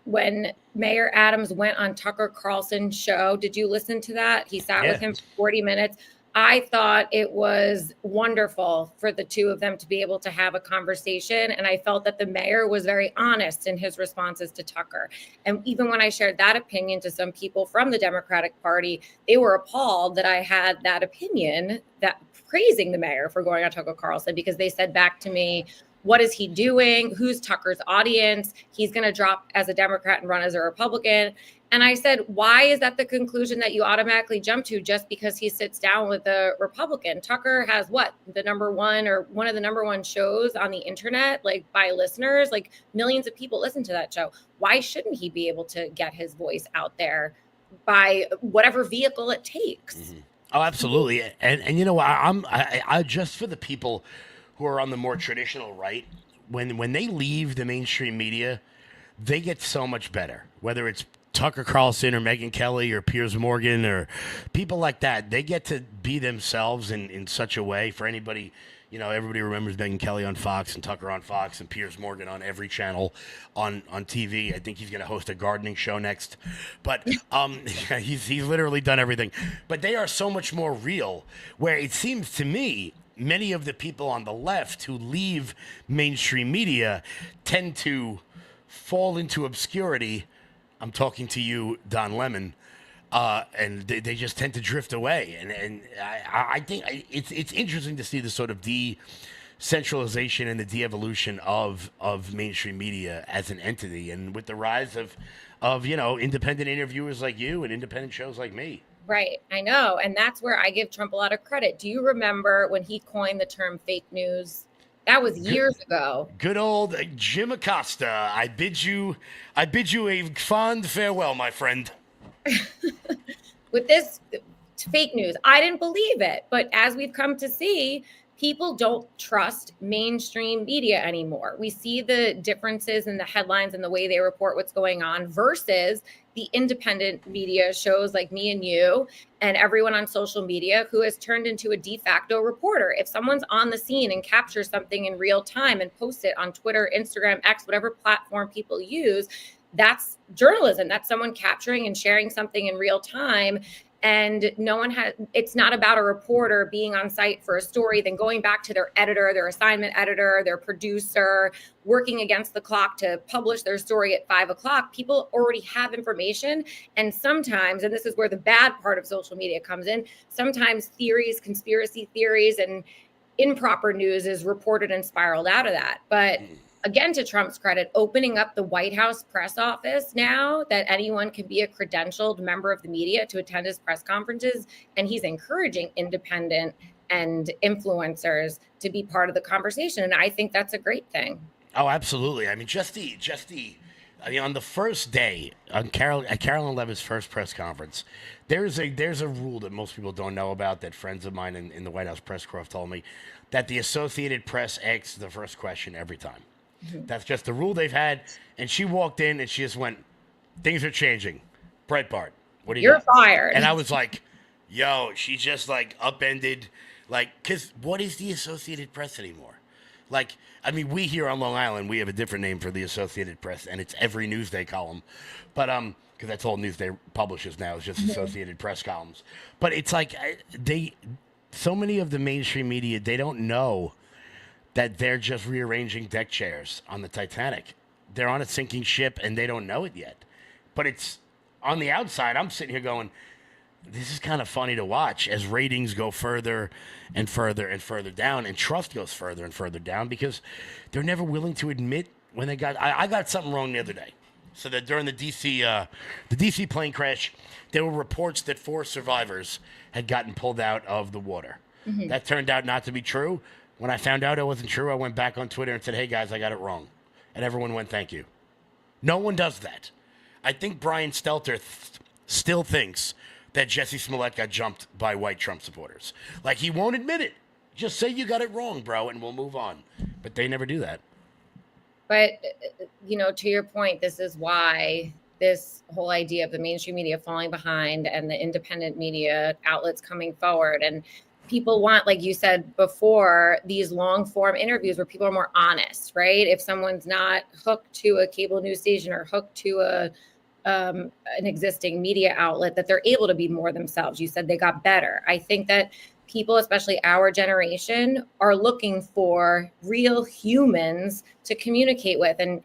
When Mayor Adams went on Tucker Carlson's show, did you listen to that? He sat with him for 40 minutes. I thought it was wonderful for the two of them to be able to have a conversation. And I felt that the mayor was very honest in his responses to Tucker. And even when I shared that opinion to some people from the Democratic Party, they were appalled that I had that opinion, that praising the mayor for going on Tucker Carlson, because they said back to me, what is he doing? Who's Tucker's audience? He's going to drop as a Democrat and run as a Republican. And I said, why is that the conclusion that you automatically jump to just because he sits down with a Republican? Tucker has the number one or one of the number one shows on the internet, like by listeners, like millions of people listen to that show. Why shouldn't he be able to get his voice out there by whatever vehicle it takes?
Mm-hmm. Oh, absolutely. And you know, I just for the people who are on the more traditional right, when they leave the mainstream media, they get so much better. Whether it's Tucker Carlson or Megyn Kelly or Piers Morgan or people like that, they get to be themselves in such a way. For anybody, everybody remembers Megyn Kelly on Fox and Tucker on Fox and Piers Morgan on every channel on TV. I think he's going to host a gardening show next. But he's literally done everything. But they are so much more real, where it seems to me many of the people on the left who leave mainstream media tend to fall into obscurity. I'm talking to you, Don Lemon, and they just tend to drift away. And I think it's interesting to see the sort of decentralization and the de-evolution of mainstream media as an entity, and with the rise of independent interviewers like you and independent shows like me.
Right. I know. And that's where I give Trump a lot of credit. Do you remember when he coined the term fake news? That was years ago.
Good old Jim Acosta. I bid you a fond farewell, my friend.
With this fake news, I didn't believe it. But as we've come to see, people don't trust mainstream media anymore. We see the differences in the headlines and the way they report what's going on versus the independent media shows like me and you and everyone on social media who has turned into a de facto reporter. If someone's on the scene and captures something in real time and posts it on Twitter, Instagram, X, whatever platform people use, that's journalism. That's someone capturing and sharing something in real time. And it's not about a reporter being on site for a story, then going back to their editor, their assignment editor, their producer, working against the clock to publish their story at 5:00. People already have information. And sometimes, and this is where the bad part of social media comes in, sometimes theories, conspiracy theories, and improper news is reported and spiraled out of that. But again, to Trump's credit, opening up the White House press office now that anyone can be a credentialed member of the media to attend his press conferences. And he's encouraging independent and influencers to be part of the conversation. And I think that's a great thing.
Oh, absolutely. I mean, on the first day at Carolyn Levitt's first press conference, there's a rule that most people don't know about that friends of mine in the White House press corps told me, that the Associated Press asks the first question every time. Mm-hmm. That's just the rule they've had. And she walked in and she just went, "Things are changing. Breitbart, what do you
You're fired."
And I was like, yo, she just upended, because what is the Associated Press anymore? We here on Long Island, we have a different name for the Associated Press, and it's every Newsday column. But, because that's all Newsday publishes now, is just Associated Press columns. But it's so many of the mainstream media, they don't know that they're just rearranging deck chairs on the Titanic. They're on a sinking ship, and they don't know it yet. But it's on the outside, I'm sitting here going, this is kind of funny to watch as ratings go further and further and further down, and trust goes further and further down, because they're never willing to admit when they got... I got something wrong the other day. So that during the DC plane crash, there were reports that 4 survivors had gotten pulled out of the water. Mm-hmm. That turned out not to be true. When I found out it wasn't true, I went back on Twitter and said, "Hey guys, I got it wrong." And everyone went, "Thank you." No one does that. I think Brian Stelter still thinks that Jesse Smollett got jumped by white Trump supporters. Like, he won't admit it. Just say you got it wrong, bro, and we'll move on. But they never do that.
But, to your point, this is why this whole idea of the mainstream media falling behind and the independent media outlets coming forward. And people want, like you said before, these long form interviews where people are more honest, right? If someone's not hooked to a cable news station or hooked to an existing media outlet, that they're able to be more themselves. You said they got better. I think that people, especially our generation, are looking for real humans to communicate with and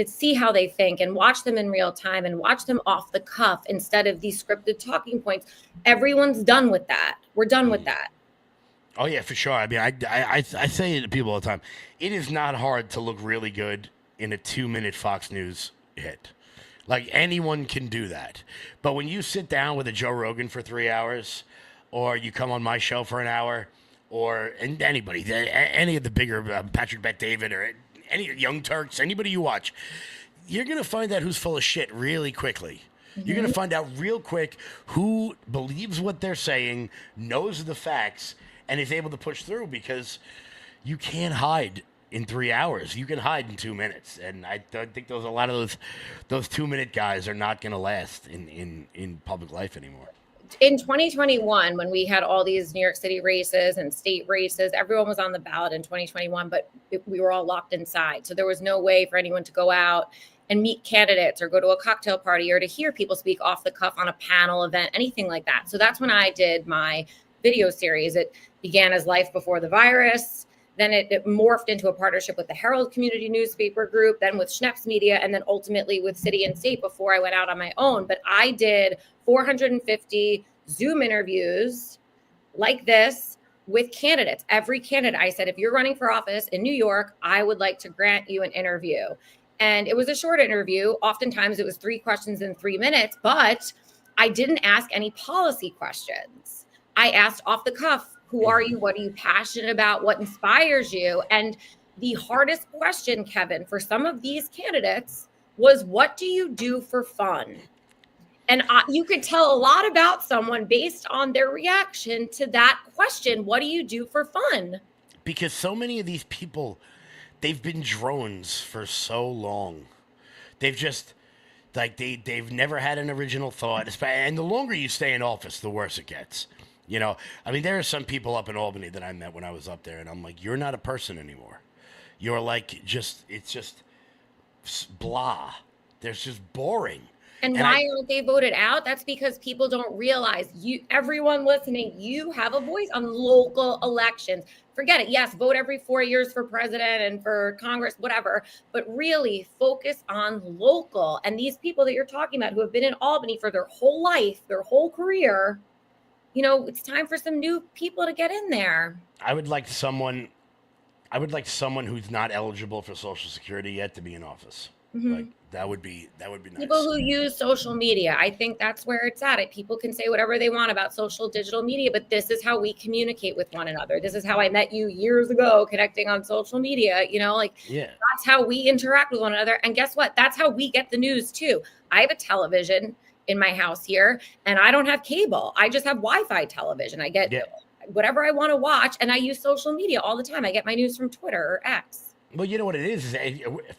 see how they think and watch them in real time and watch them off the cuff instead of these scripted talking points. Everyone's done with that. We're done with that.
Oh, yeah, for sure. I mean, I say it to people all the time. It is not hard to look really good in a 2-minute Fox News hit. Like, anyone can do that. But when you sit down with a Joe Rogan for 3 hours, or you come on my show for an hour, or anybody, any of the bigger Patrick Bet-David or any Young Turks, anybody you watch, you're going to find out who's full of shit really quickly. Mm-hmm. You're going to find out real quick who believes what they're saying, knows the facts, and is able to push through, because you can't hide in 3 hours. You can hide in 2 minutes. And I think a lot of those 2-minute guys are not going to last in public life anymore.
In 2021, when we had all these New York City races and state races, everyone was on the ballot in 2021, but we were all locked inside. So there was no way for anyone to go out and meet candidates or go to a cocktail party or to hear people speak off the cuff on a panel event, anything like that. So that's when I did my video series. It began as Life Before the Virus. Then it morphed into a partnership with the Herald Community Newspaper Group, then with Schnepp's Media, and then ultimately with City and State before I went out on my own. But I did 450 Zoom interviews like this with candidates. Every candidate, I said, if you're running for office in New York, I would like to grant you an interview. And it was a short interview. Oftentimes it was 3 questions in 3 minutes, but I didn't ask any policy questions. I asked off the cuff, who are you? What are you passionate about? What inspires you? And the hardest question, Kevin, for some of these candidates was, what do you do for fun? And you could tell a lot about someone based on their reaction to that question. What do you do for fun?
Because so many of these people, they've been drones for so long. They've just, like, they've never had an original thought. And the longer you stay in office, the worse it gets. You know, I mean, there are some people up in Albany that I met when I was up there, and I'm like, you're not a person anymore. You're like, it's just blah. There's just boring.
And why aren't they voted out? That's because people don't realize everyone listening, you have a voice on local elections. Forget it. Yes, vote every 4 years for president and for Congress, whatever. But really focus on local. And these people that you're talking about who have been in Albany for their whole life, their whole career, it's time for some new people to get in there.
I would like someone who's not eligible for Social Security yet to be in office. Mm-hmm. Like that would be nice.
People who use social media. I think that's where it's at. People can say whatever they want about social digital media, but this is how we communicate with one another. This is how I met you years ago, connecting on social media. That's how we interact with one another. And guess what? That's how we get the news too. I have a television in my house here, and I don't have cable. I just have Wi-Fi television. I get whatever I want to watch, and I use social media all the time. I get my news from Twitter or X.
Well, you know what it is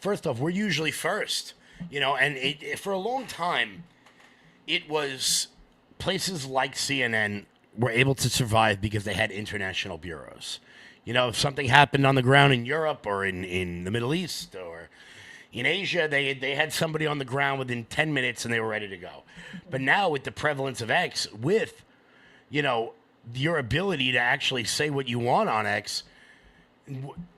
first off, we're usually first, and for a long time, it was places like CNN were able to survive because they had international bureaus. If something happened on the ground in Europe or in the Middle East or in Asia, they had somebody on the ground within 10 minutes and they were ready to go. But now with the prevalence of X, with, your ability to actually say what you want on X,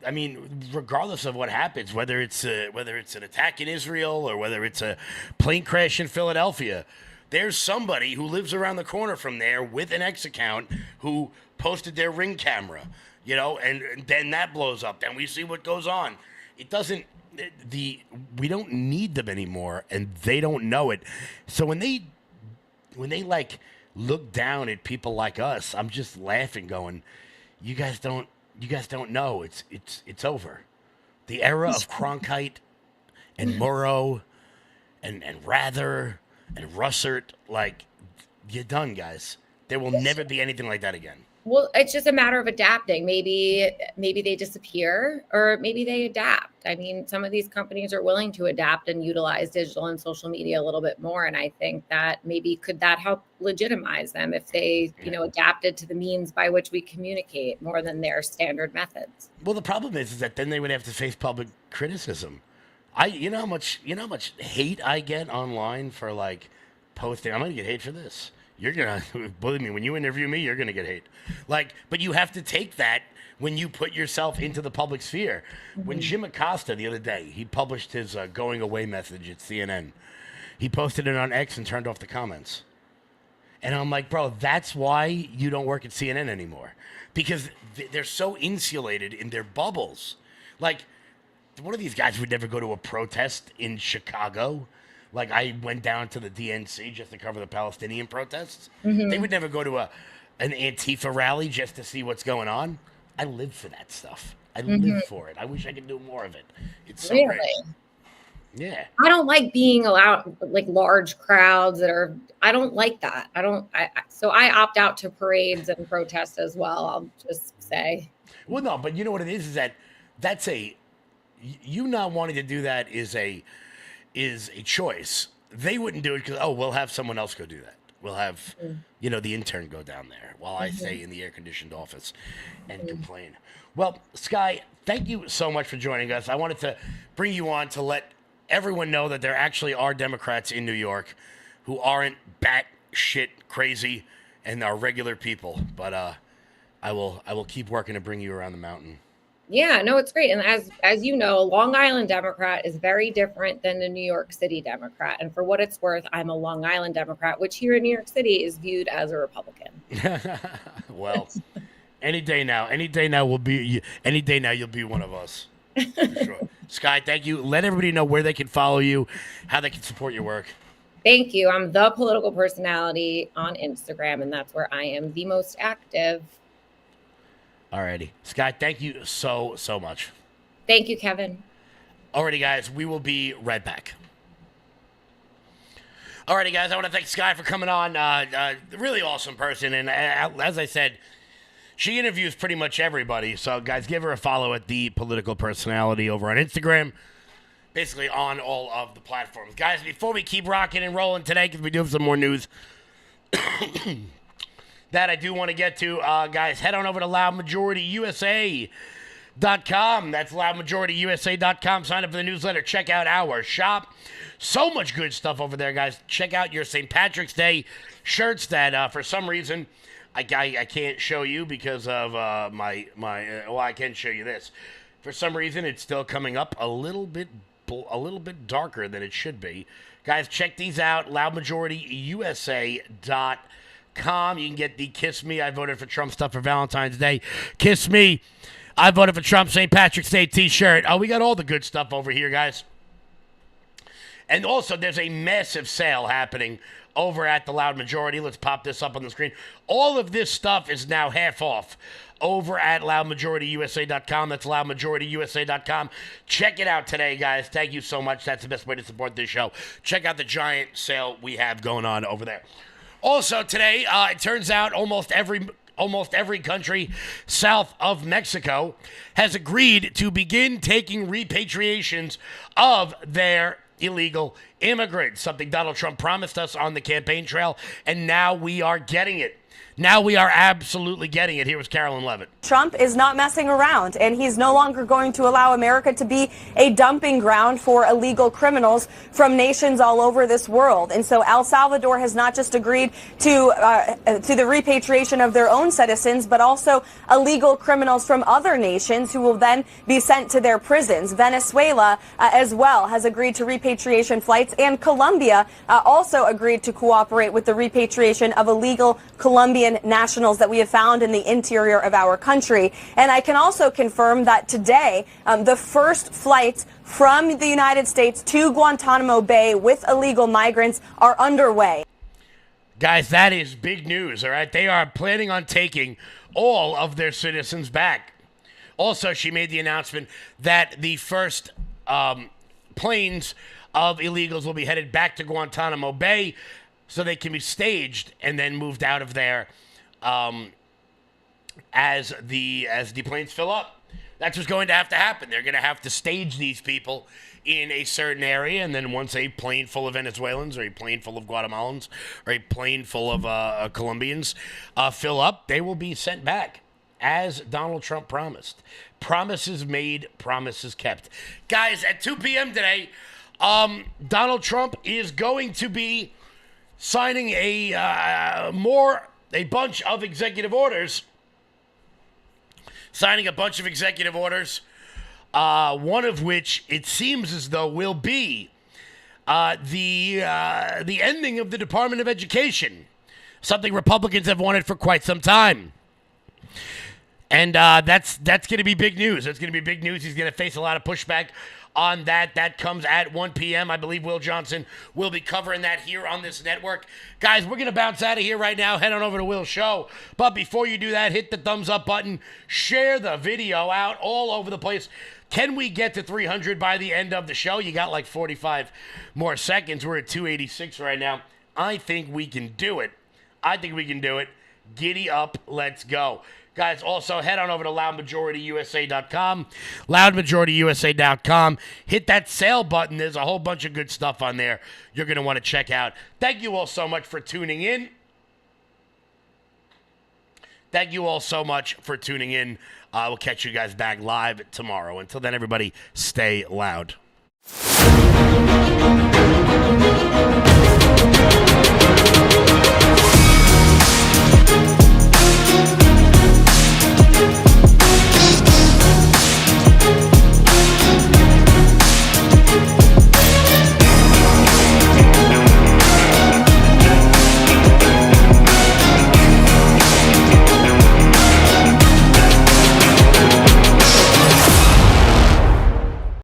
I mean, regardless of what happens, whether it's an attack in Israel or whether it's a plane crash in Philadelphia, there's somebody who lives around the corner from there with an X account who posted their Ring camera, and then that blows up. Then we see what goes on. It doesn't. We don't need them anymore, and they don't know it. So when they like look down at people like us, I'm just laughing, going, "You guys don't know. It's over. The era of Cronkite and Murrow and Rather and Russert, like you're done, guys. There will never be anything like that again.
Well, it's just a matter of adapting. Maybe they disappear, or maybe they adapt. I mean, some of these companies are willing to adapt and utilize digital and social media a little bit more. And I think that maybe could that help legitimize them if they, adapted to the means by which we communicate more than their standard methods.
Well, the problem is that then they would have to face public criticism. You know how much hate I get online for like posting. I'm gonna get hate for this. You're gonna believe me, when you interview me, you're gonna get hate. But you have to take that when you put yourself into the public sphere. Mm-hmm. When Jim Acosta the other day, he published his going away message at CNN. He posted it on X and turned off the comments. And I'm like, bro, that's why you don't work at CNN anymore, because they're so insulated in their bubbles. Like, one of these guys would never go to a protest in Chicago. Like, I went down to the DNC just to cover the Palestinian protests. Mm-hmm. They would never go to an Antifa rally just to see what's going on. I live for that stuff. I live for it. I wish I could do more of it. It's so great. Yeah.
I don't like being allowed, like, large crowds I don't like that. So I opt out to parades and protests as well, I'll just say.
Well, no, but you know what it is that's you not wanting to do that is a choice. They wouldn't do it because, we'll have someone else go do that. We'll have, the intern go down there while I stay in the air-conditioned office and complain. Well, Sky, thank you so much for joining us. I wanted to bring you on to let everyone know that there actually are Democrats in New York who aren't batshit crazy and are regular people. But I will keep working to bring you around the mountain.
Yeah, no, it's great. And as you know, Long Island Democrat is very different than the New York City Democrat. And for what it's worth, I'm a Long Island Democrat, which here in New York City is viewed as a Republican.
Well, any day now you'll be one of us. For sure. Sky, thank you. Let everybody know where they can follow you, how they can support your work.
Thank you. I'm the political personality on Instagram, and that's where I am the most active.
Alrighty. Scott, thank you so much.
Thank you, Kevin.
Alrighty, guys. We will be right back. Alrighty, guys. I want to thank Sky for coming on. Really awesome person. And as I said, she interviews pretty much everybody. So, guys, give her a follow at The Political Personality over on Instagram. Basically on all of the platforms. Guys, before we keep rocking and rolling today, because we do have some more news that I do want to get to, guys, head on over to loudmajorityusa.com. That's loudmajorityusa.com. Sign up for the newsletter. Check out our shop. So much good stuff over there, guys. Check out your St. Patrick's Day shirts that, for some reason, I can't show you because of I can show you this. For some reason, it's still coming up a little bit darker than it should be. Guys, check these out. loudmajorityusa.com. You can get the Kiss Me, I voted for Trump stuff for Valentine's Day. Kiss Me, I voted for Trump St. Patrick's Day t-shirt. We got all the good stuff over here, guys. And also, there's a massive sale happening over at the Loud Majority. Let's pop this up on the screen. All of this stuff is now half off over at loudmajorityusa.com. That's loudmajorityusa.com. Check it out today, guys. Thank you so much. That's the best way to support this show. Check out the giant sale we have going on over there. Also today, it turns out almost every country south of Mexico has agreed to begin taking repatriations of their illegal immigrants, something Donald Trump promised us on the campaign trail, and now we are getting it. Now we are absolutely getting it. Here was Carolyn Levitt.
Trump is not messing around, and he's no longer going to allow America to be a dumping ground for illegal criminals from nations all over this world. And so El Salvador has not just agreed to the repatriation of their own citizens, but also illegal criminals from other nations who will then be sent to their prisons. Venezuela as well has agreed to repatriation flights, and Colombia also agreed to cooperate with the repatriation of illegal Colombian nationals that we have found in the interior of our country. And I can also confirm that today, the first flights from the United States to Guantanamo Bay with illegal migrants are underway.
Guys, that is big news, all right? They are planning on taking all of their citizens back. Also, she made the announcement that the first planes of illegals will be headed back to Guantanamo Bay. so they can be staged and then moved out of there as the planes fill up. That's what's going to have to happen. They're going to have to stage these people in a certain area, and then once a plane full of Venezuelans or a plane full of Guatemalans or a plane full of Colombians fill up, they will be sent back, as Donald Trump promised. Promises made, promises kept. Guys, at 2 p.m. today, Donald Trump is going to be signing a bunch of executive orders. Signing a bunch of executive orders, one of which it seems as though will be the ending of the Department of Education, something Republicans have wanted for quite some time. And that's going to be big news. That's going to be big news. He's going to face a lot of pushback on that. That comes at 1 p.m. I believe Will Johnson will be covering that here on this network. Guys, we're going to bounce out of here right now. Head on over to Will's show. But before you do that, hit the thumbs up button. Share the video out all over the place. Can we get to 300 by the end of the show? You got like 45 more seconds. We're at 286 right now. I think we can do it. Giddy up. Let's go. Guys, also head on over to loudmajorityusa.com. Loudmajorityusa.com. Hit that sale button. There's a whole bunch of good stuff on there you're going to want to check out. Thank you all so much for tuning in. We'll catch you guys back live tomorrow. Until then, everybody, stay loud.